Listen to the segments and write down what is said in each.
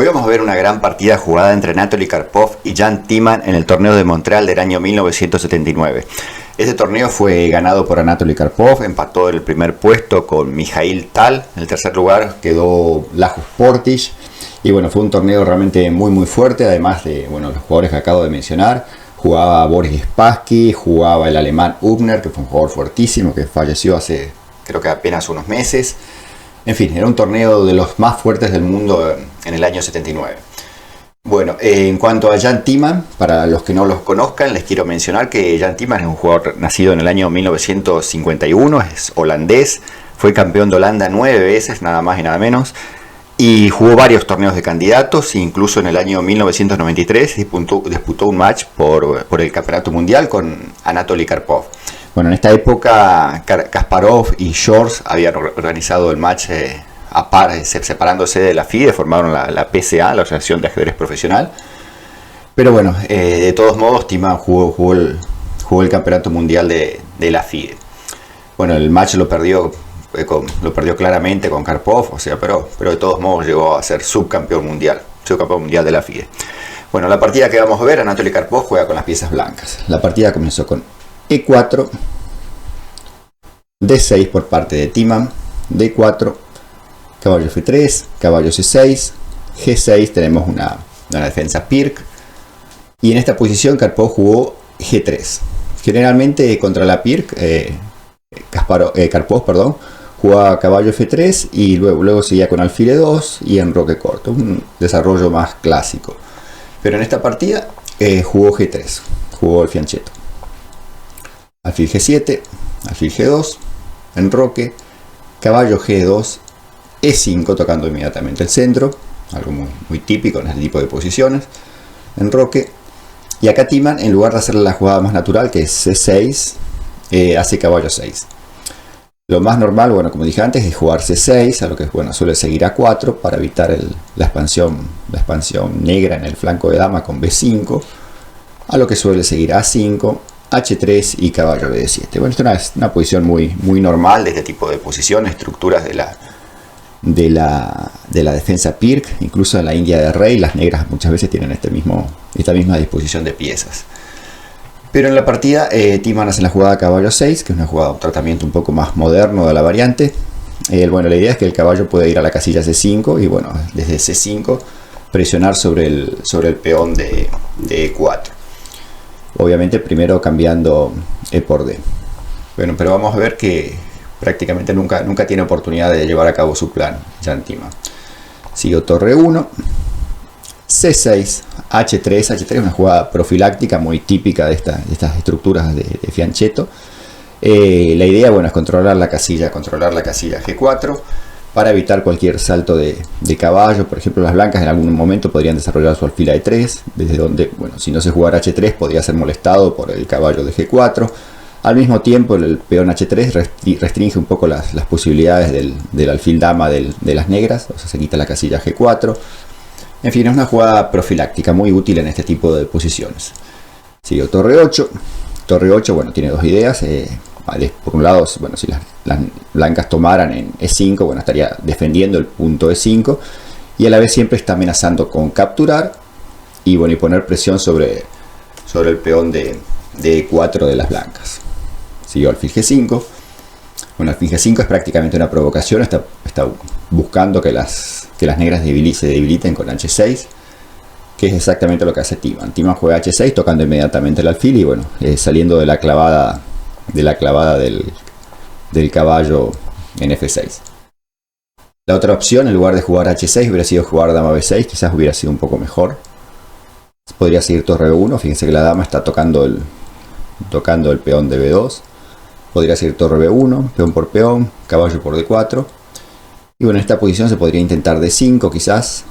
Hoy vamos a ver una gran partida jugada entre Anatoly Karpov y Jan Timman en el torneo de Montreal del año 1979. Este torneo fue ganado por Anatoly Karpov, empató en el primer puesto con Mikhail Tal, en el tercer lugar quedó Lajos Portish, y bueno, fue un torneo realmente muy fuerte, además de los jugadores que acabo de mencionar. Jugaba Boris Spassky, jugaba el alemán Hübner, que fue un jugador fuertísimo que falleció hace creo que apenas unos meses. En fin, era un torneo de los más fuertes del mundo en el año 79. Bueno, en cuanto a Jan Timman, para los que no los conozcan, les quiero mencionar que Jan Timman es un jugador nacido en el año 1951, es holandés, fue campeón de Holanda 9 veces, nada más y nada menos, y jugó varios torneos de candidatos, incluso en el año 1993 disputó un match por el campeonato mundial con Anatoly Karpov. Bueno, en esta época Kasparov y Shores habían organizado el match separándose de la FIDE, formaron la PSA, la Asociación de Ajedrez Profesional. Pero bueno, de todos modos, Timman jugó el campeonato mundial de la FIDE. Bueno, el match lo perdió claramente con Karpov, pero de todos modos llegó a ser subcampeón mundial de la FIDE. Bueno, la partida que vamos a ver, Anatoly Karpov juega con las piezas blancas. La partida comenzó con E4, D6 por parte de Timman, D4, caballo F3, caballo C6, G6, tenemos una defensa Pirc, y en esta posición Karpov jugó G3. Generalmente contra la Pirc, Karpov jugaba caballo F3 y luego seguía con alfil E2 y enroque corto, un desarrollo más clásico. Pero en esta partida jugó G3, jugó el fianchetto. Alfil G7, alfil G2, enroque, caballo G2, E5 tocando inmediatamente el centro, algo muy típico en este tipo de posiciones, enroque, y acá Timman, en lugar de hacerle la jugada más natural, que es C6, hace caballo 6. Lo más normal, como dije antes, es jugar C6, a lo que suele seguir A4 para evitar la expansión negra en el flanco de dama con B5, a lo que suele seguir A5, H3 y caballo B7. Bueno, esta es una posición muy normal de este tipo de posiciones, estructuras de la defensa Pirc. Incluso en la India de rey, las negras muchas veces tienen esta misma disposición de piezas. Pero en la partida, Timman hace la jugada caballo 6, que es un tratamiento un poco más moderno de la variante. La idea es que el caballo puede ir a la casilla C5 y desde C5 presionar sobre el peón de E4. Obviamente primero cambiando E por D. Bueno, pero vamos a ver que prácticamente nunca tiene oportunidad de llevar a cabo su plan Jan Timman. Siguió torre 1, C6, H3 es una jugada profiláctica muy típica de estas estructuras de fianchetto. La idea es controlar la casilla G4 para evitar cualquier salto de caballo. Por ejemplo, las blancas en algún momento podrían desarrollar su alfil E3, desde donde, si no se jugara H3, podría ser molestado por el caballo de G4. Al mismo tiempo, el peón H3 restringe un poco las posibilidades del alfil dama de las negras, se quita la casilla G4. En fin, es una jugada profiláctica muy útil en este tipo de posiciones. Siguió torre 8. Torre 8, tiene dos ideas. Por un lado, si las blancas tomaran en E5, estaría defendiendo el punto E5 y a la vez siempre está amenazando con capturar y poner presión sobre el peón de E4 de las blancas. Siguió alfil G5. Alfil G5 es prácticamente una provocación, está buscando que las negras se debiliten con H6, que es exactamente lo que hace Timman. Timman juega H6 tocando inmediatamente el alfil y saliendo de la clavada del caballo en F6. La otra opción, en lugar de jugar H6, hubiera sido jugar dama B6, quizás hubiera sido un poco mejor. Podría seguir torre B1, fíjense que la dama está tocando el peón de B2. Podría seguir torre B1, peón por peón, caballo por D4. Y en esta posición se podría intentar D5 quizás,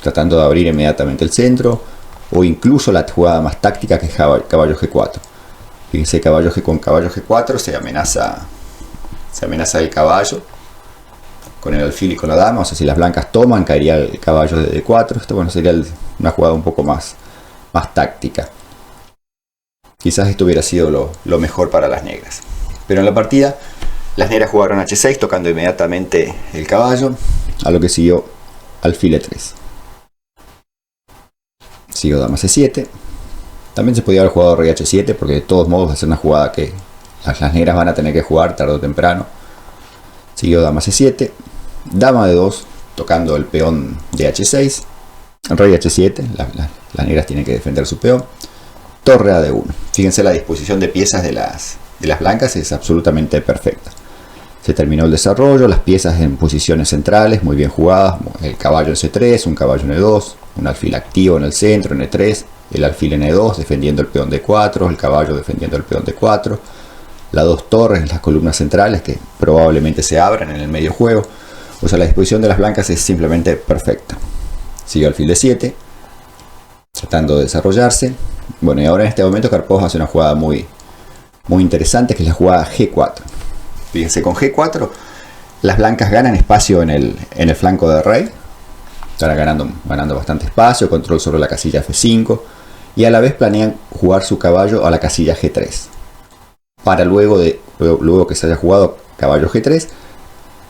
tratando de abrir inmediatamente el centro, o incluso la jugada más táctica que es caballo G4. Fíjense, con caballo G4 se amenaza el caballo con el alfil y con la dama. Si las blancas toman, caería el caballo de D4. Esto sería una jugada un poco más táctica. Quizás esto hubiera sido lo mejor para las negras. Pero en la partida, las negras jugaron H6 tocando inmediatamente el caballo, a lo que siguió alfil E3. Sigo dama C7. También se podía haber jugado rey H7 porque de todos modos va a ser una jugada que las negras van a tener que jugar tarde o temprano. Siguió dama C7. Dama D2 tocando el peón de H6. Rey H7. Las negras tienen que defender su peón. Torre a D1. Fíjense, la disposición de piezas de las blancas es absolutamente perfecta. Se terminó el desarrollo, las piezas en posiciones centrales muy bien jugadas, el caballo en C3, un caballo en E2, un alfil activo en el centro en E3, el alfil en E2 defendiendo el peón D4, el caballo defendiendo el peón D4, las dos torres en las columnas centrales que probablemente se abran en el medio juego. O sea, la disposición de las blancas es simplemente perfecta. Sigue alfil D7, tratando de desarrollarse. Bueno, y ahora en este momento Karpov hace una jugada muy interesante, que es la jugada G4. Fíjense, con G4 las blancas ganan espacio en el flanco de rey. Están ganando bastante espacio, control sobre la casilla F5. Y a la vez planean jugar su caballo a la casilla G3. Para luego que se haya jugado caballo G3,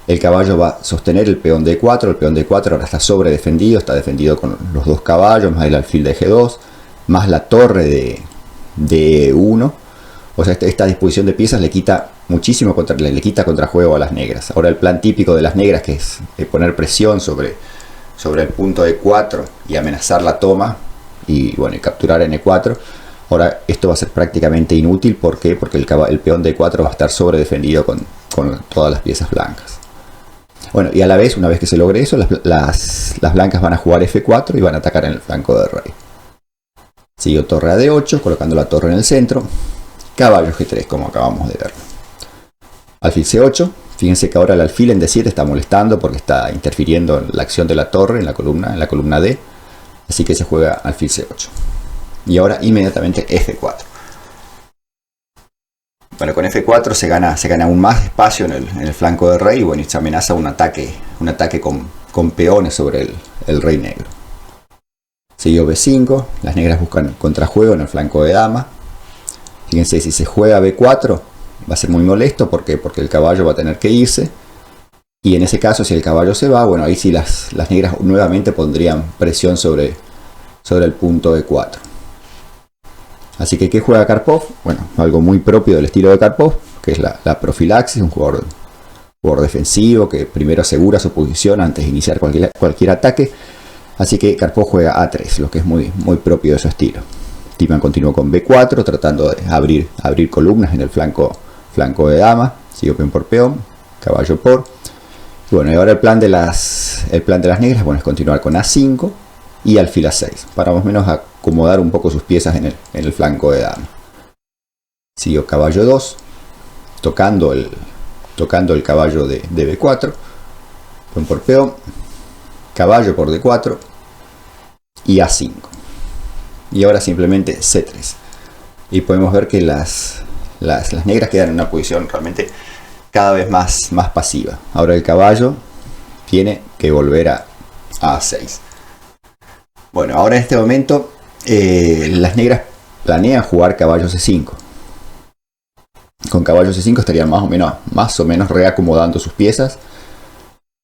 el caballo va a sostener el peón D4. El peón D4 ahora está sobre defendido. Está defendido con los dos caballos, más el alfil de G2, más la torre de E1. O sea, esta disposición de piezas le quita muchísimo le quita contrajuego a las negras. Ahora el plan típico de las negras, que es poner presión sobre el punto E4 y amenazar la toma y bueno, y capturar en E4. Ahora esto va a ser prácticamente inútil. ¿Por qué? Porque el peón D4 va a estar sobre defendido con todas las piezas blancas. Bueno, y a la vez, una vez que se logre eso, las blancas van a jugar F4 y van a atacar en el flanco de rey. Siguió torre a D8, colocando la torre en el centro. Caballo G3, como acabamos de ver. Alfil C8. Fíjense que ahora el alfil en D7 está molestando porque está interfiriendo en la acción de la torre en la columna D. Así que se juega alfil C8. Y ahora inmediatamente F4. Bueno, con F4 se gana aún más espacio en el flanco del rey. Y bueno, y se amenaza un ataque con peones sobre el rey negro. Siguió B5. Las negras buscan contrajuego en el flanco de dama. Fíjense, si se juega B4 va a ser muy molesto. ¿Por qué? Porque el caballo va a tener que irse. Y en ese caso, si el caballo se va, bueno, ahí sí las negras nuevamente pondrían presión sobre el punto E4. Así que, ¿qué juega Karpov? Bueno, algo muy propio del estilo de Karpov, que es la profilaxis, un jugador defensivo que primero asegura su posición antes de iniciar cualquier ataque. Así que Karpov juega A3, lo que es muy propio de su estilo. Tiemann continuó con B4, tratando de abrir columnas en el flanco de dama. Sigo peón por peón, caballo por. Y bueno, y ahora el plan de las negras, bueno, es continuar con A5 y alfil A6, para más o menos acomodar un poco sus piezas en el flanco de dama. Sigo caballo 2, tocando el caballo de B4, peón por peón, caballo por D4 y A5. Y ahora simplemente C3. Y podemos ver que las negras quedan en una posición realmente cada vez más pasiva. Ahora el caballo tiene que volver a A6. Bueno, ahora en este momento las negras planean jugar caballo C5. Con caballo C5 estarían más o menos reacomodando sus piezas.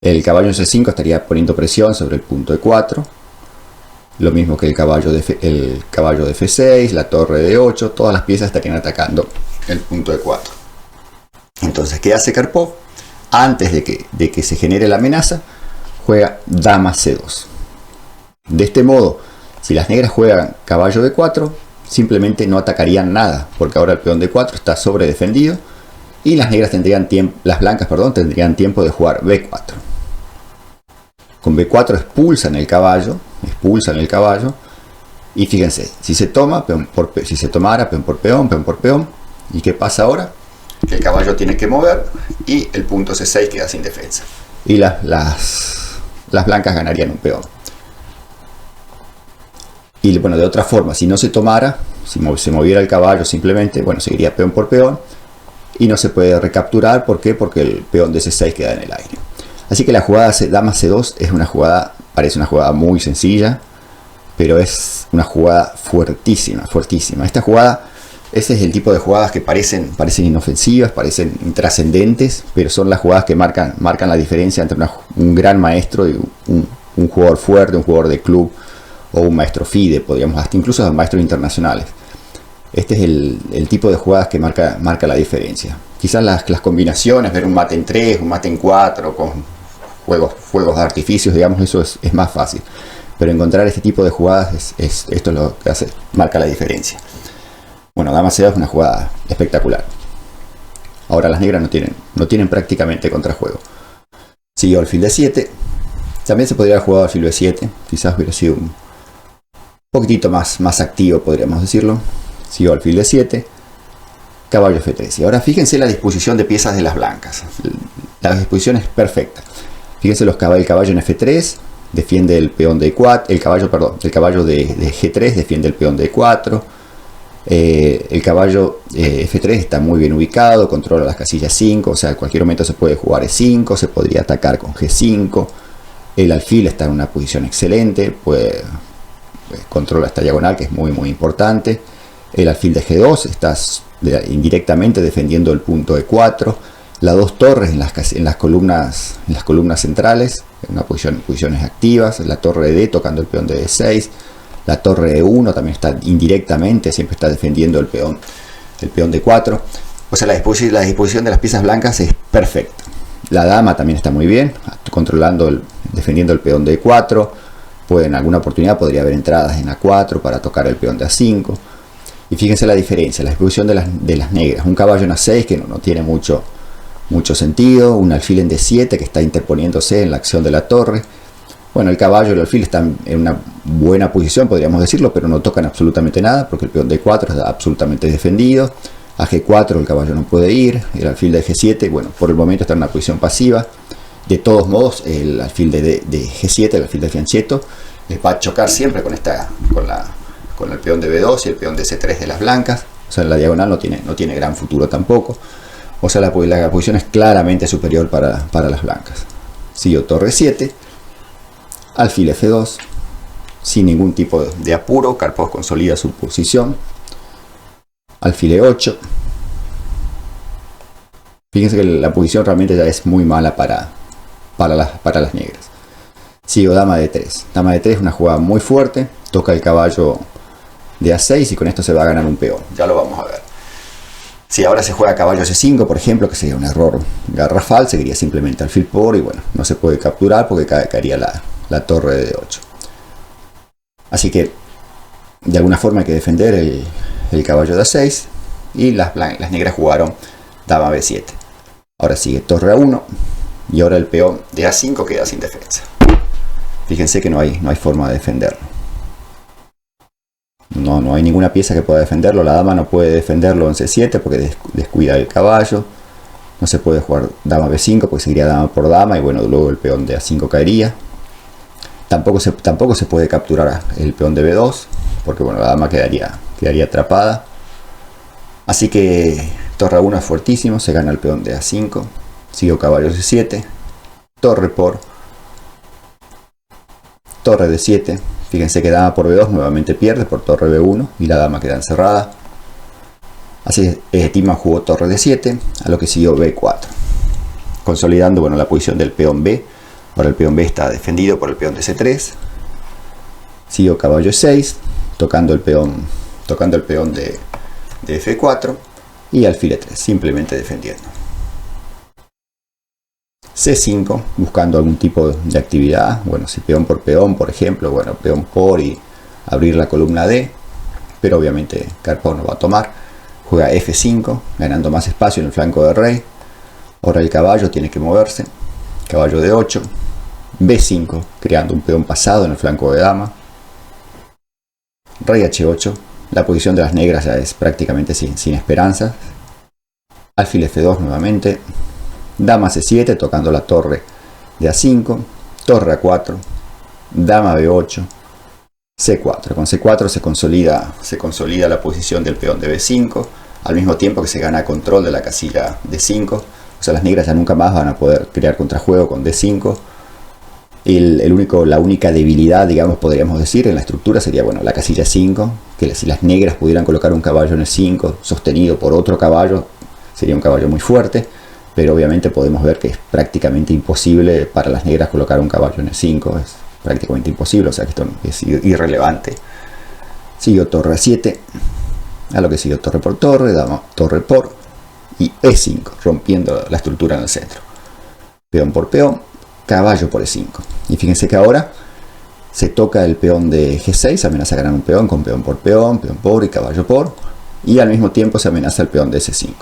El caballo en C5 estaría poniendo presión sobre el punto E4. Lo mismo que el caballo de F6, la torre de 8, todas las piezas estarían atacando el punto E4. Entonces, ¿qué hace Karpov? Antes de que se genere la amenaza, juega dama C2. De este modo, si las negras juegan caballo D4, simplemente no atacarían nada, porque ahora el peón D4 está sobre defendido y las blancas tendrían tiempo de jugar B4. Con B4 expulsan el caballo y fíjense, si se tomara peón por peón, ¿y qué pasa ahora? Que el caballo tiene que mover y el punto C6 queda sin defensa. Y las blancas ganarían un peón. Y bueno, de otra forma, si no se tomara, si se moviera el caballo simplemente, bueno, seguiría peón por peón y no se puede recapturar. ¿Por qué? Porque el peón de C6 queda en el aire. Así que la jugada dama C2 parece una jugada muy sencilla, pero es una jugada fuertísima. Esta jugada, ese es el tipo de jugadas que parecen inofensivas, parecen intrascendentes, pero son las jugadas que marcan la diferencia entre un gran maestro y un jugador fuerte, un jugador de club, o un maestro FIDE, podríamos hasta incluso maestros internacionales. Este es el tipo de jugadas que marca la diferencia. Quizás las combinaciones, ver un mate en 3, un mate en 4, con fuegos de artificios, digamos, eso es más fácil. Pero encontrar este tipo de jugadas, esto es lo que marca la diferencia. Bueno, dama C2 es una jugada espectacular. Ahora las negras no tienen prácticamente contrajuego. Siguió alfil de 7. También se podría haber jugado alfil de 7. Quizás hubiera sido un poquitito más activo, podríamos decirlo. Siguió alfil de 7. Caballo F3. Y ahora fíjense la disposición de piezas de las blancas. La disposición es perfecta. Fíjense el caballo en F3. Defiende el peón de E4. El caballo de G3 defiende el peón de E4. El caballo F3 está muy bien ubicado, controla las casillas 5, o sea, en cualquier momento se puede jugar E5, se podría atacar con G5. El alfil está en una posición excelente, pues controla esta diagonal que es muy importante. El alfil de G2 está indirectamente defendiendo el punto E4. Las dos torres en las columnas centrales, en posiciones activas. La torre de D tocando el peón de D6. La torre E1 también está indirectamente, siempre está defendiendo el peón de 4. O sea, la disposición de las piezas blancas es perfecta. La dama también está muy bien, defendiendo el peón de E4. En alguna oportunidad podría haber entradas en A4 para tocar el peón de A5. Y fíjense la diferencia, la disposición de las negras. Un caballo en A6 que no tiene mucho sentido. Un alfil en D7 que está interponiéndose en la acción de la torre. Bueno, el caballo y el alfil están en una buena posición, podríamos decirlo, pero no tocan absolutamente nada porque el peón de 4 está absolutamente defendido. A G4 el caballo no puede ir. El alfil de G7, bueno, por el momento está en una posición pasiva. De todos modos, el alfil de G7, el alfil de Fianchetto, va a chocar siempre con el peón de B2 y el peón de C3 de las blancas. O sea, la diagonal no tiene gran futuro tampoco. O sea, la posición es claramente superior para las blancas. Siguió torre 7. Alfil F2, sin ningún tipo de apuro. Karpov consolida su posición. Alfil E8. Fíjense que la posición realmente ya es muy mala para las negras. Sigo dama D3. Dama D3 es una jugada muy fuerte. Toca el caballo de A6 y con esto se va a ganar un peón. Ya lo vamos a ver. Si ahora se juega caballo C5, por ejemplo, que sería un error garrafal, seguiría simplemente alfil por y bueno, no se puede capturar porque caería la torre de D8. Así que de alguna forma hay que defender el caballo de A6 y las negras jugaron dama B7. Ahora sigue torre A1 y ahora el peón de A5 queda sin defensa. Fíjense que no hay forma de defenderlo. No hay ninguna pieza que pueda defenderlo. La dama no puede defenderlo en C7 porque descuida el caballo. No se puede jugar dama B5 porque seguiría dama por dama y bueno, luego el peón de A5 caería. Tampoco se puede capturar el peón de B2 porque bueno, la dama quedaría atrapada. Así que torre A1 es fuertísimo, se gana el peón de A5. Sigo caballo C7, torre por, torre D7. Fíjense que dama por B2 nuevamente pierde por torre B1 y la dama queda encerrada. Así Tillman jugó torre D7, a lo que siguió B4. Consolidando bueno, la posición del peón B. Ahora el peón B está defendido por el peón de C3. Siguió caballo E6, tocando el peón de F4 y alfil E3, simplemente defendiendo. C5, buscando algún tipo de actividad, bueno, si peón, por ejemplo, bueno, peón por y abrir la columna D, pero obviamente Karpov no va a tomar. Juega F5, ganando más espacio en el flanco de rey. Ahora el caballo tiene que moverse, caballo de 8, B5, creando un peón pasado en el flanco de dama. Rey H8, la posición de las negras ya es prácticamente sin esperanzas. Alfil F2 nuevamente. Dama C7 tocando la torre de A5, torre A4, dama B8, C4. Con C4 se consolida la posición del peón de B5, al mismo tiempo que se gana control de la casilla D5. O sea, las negras ya nunca más van a poder crear contrajuego con D5. La única debilidad, digamos, podríamos decir, en la estructura sería, bueno, la casilla 5, que si las negras pudieran colocar un caballo en el 5 sostenido por otro caballo, sería un caballo muy fuerte. Pero obviamente podemos ver que es prácticamente imposible para las negras colocar un caballo en el 5. prácticamente imposible, o sea que esto es irrelevante. Siguió torre a 7, a lo que siguió torre por torre, dama torre por y E5, rompiendo la estructura en el centro. Peón por peón, caballo por E5. Y fíjense que ahora se toca el peón de G6, amenaza a ganar un peón con peón por y caballo por, y al mismo tiempo se amenaza el peón de S5.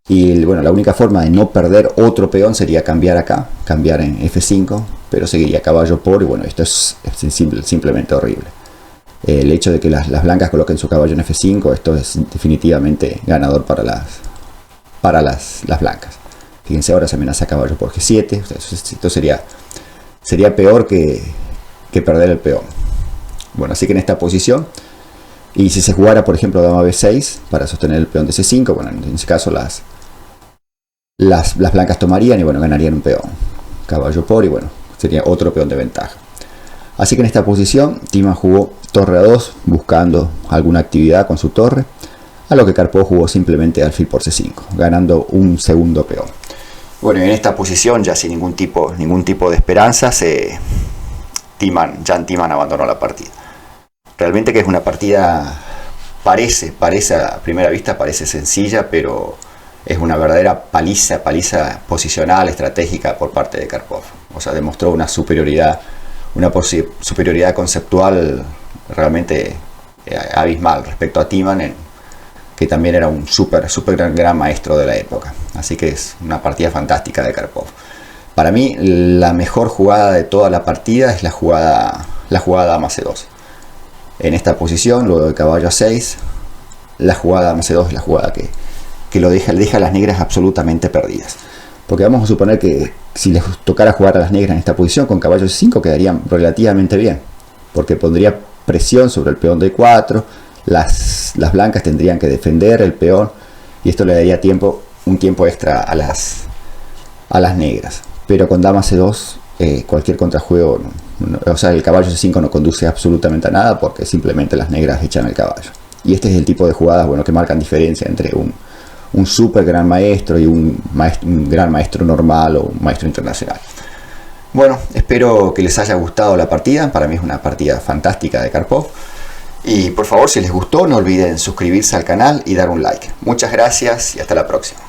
Y bueno, la única forma de no perder otro peón sería cambiar acá, cambiar en F5, pero seguiría caballo por, y bueno, esto es simplemente horrible. El hecho de que las blancas coloquen su caballo en F5, esto es definitivamente ganador para las blancas. Fíjense, ahora se amenaza caballo por G7, esto sería peor que perder el peón. Bueno, así que en esta posición, y si se jugara por ejemplo dama B6 para sostener el peón de C5, bueno, en ese caso las blancas tomarían y bueno, ganarían un peón. Caballo por y bueno, sería otro peón de ventaja. Así que en esta posición Timoš jugó torre a 2 buscando alguna actividad con su torre, a lo que Karpov jugó simplemente alfil por C5, ganando un segundo peón. Bueno, en esta posición ya sin ningún tipo de esperanza, Jan Timman abandonó la partida. Realmente que es una partida, parece a primera vista parece sencilla, pero es una verdadera paliza posicional, estratégica por parte de Karpov. O sea, demostró una superioridad conceptual realmente abismal respecto a Timman, que también era un súper gran maestro de la época. Así que es una partida fantástica de Karpov. Para mí, la mejor jugada de toda la partida es la jugada dama C2. En esta posición, luego de caballo a 6, la jugada dama C2 es la jugada que deja a las negras absolutamente perdidas. Porque vamos a suponer que si les tocara jugar a las negras en esta posición con caballo C5 quedarían relativamente bien, porque pondría presión sobre el peón de 4, las blancas tendrían que defender el peón y esto le daría un tiempo extra a las negras. Pero con dama C2 cualquier contrajuego, o sea, el caballo C5 no conduce absolutamente a nada porque simplemente las negras echan el caballo. Y este es el tipo de jugadas, bueno, que marcan diferencia entre un super gran maestro y un gran maestro normal o un maestro internacional. Bueno, espero que les haya gustado la partida. Para mí es una partida fantástica de Karpov. Y por favor, si les gustó, no olviden suscribirse al canal y dar un like. Muchas gracias y hasta la próxima.